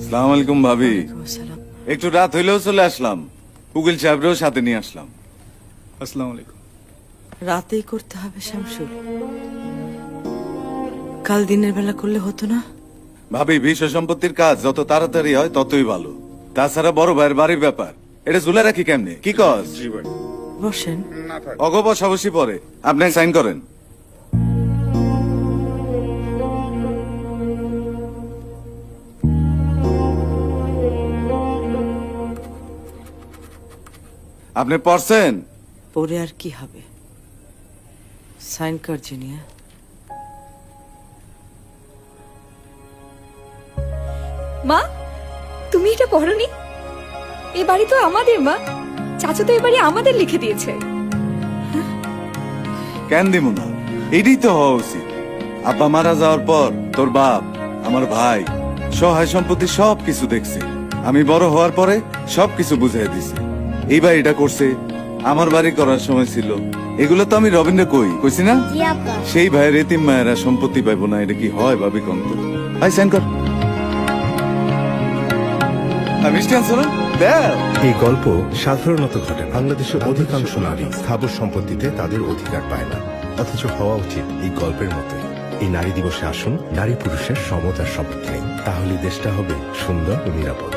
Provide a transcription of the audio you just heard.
আসসালামু আলাইকুম ভাবি। আসসালাম। একটু রাত হইলেও চলে আসলাম, উকিল সাহেবরেও সাথে নিয়ে আসলাম। আসসালামু আলাইকুম। রাতেই করতে হবে শামসুল, কাল দিনের বেলা করলে হতো না? ভাবি, বিষয় সম্পত্তির কাজ যত তাড়াতাড়ি হয় ততই ভালো। তাছাড়া বড় ভাইয়ের বাড়ির ব্যাপার, এটা ঝুলে রাখি কেমনে? কি কস? বসেন। অগবস অবশ্যই পরে আপনি সাইন করেন। আপনি পড়ছেন? পরে আর কি হবে, সাইন কর জিনিয়া। মা, তুমি এটা পড়োনি? এ বাড়ি তো আমাদের মা, চাচা তো এ বাড়ি আমাদের লিখে দিয়েছে। কেন দিব না? এটাই তো হওয়া উচিত। আব্বা মারা যাওয়ার পর তোর বাপ, আমার ভাই সহায় সম্পত্তি সবকিছু দেখছে। আমি বড় হওয়ার পরে সবকিছু বুঝাই দিছে। এই বাড়িটা করছে, আমার বাড়ি করার সময় ছিল। এগুলো তো আমি রবীন্দ্র কইছি না? সেই ভাইয়ের এতিম মায়েরা সম্পত্তি পাইবো না, এটা কি হয় ভাবি কন্ত? ভাই সাইন কর। মিষ্টি আনছো না? দেও। এই গল্প সাধারণত ঘটে। বাংলাদেশের অধিকাংশ নারী স্থাবর সম্পত্তিতে তাদের অধিকার পায় না, অথচ হওয়া উচিত এই গল্পের মতোই। এই নারী দিবসে আসুন, নারী পুরুষের সমতার শপথ নেই, তাহলে দেশটা হবে সুন্দর ও নিরাপদ।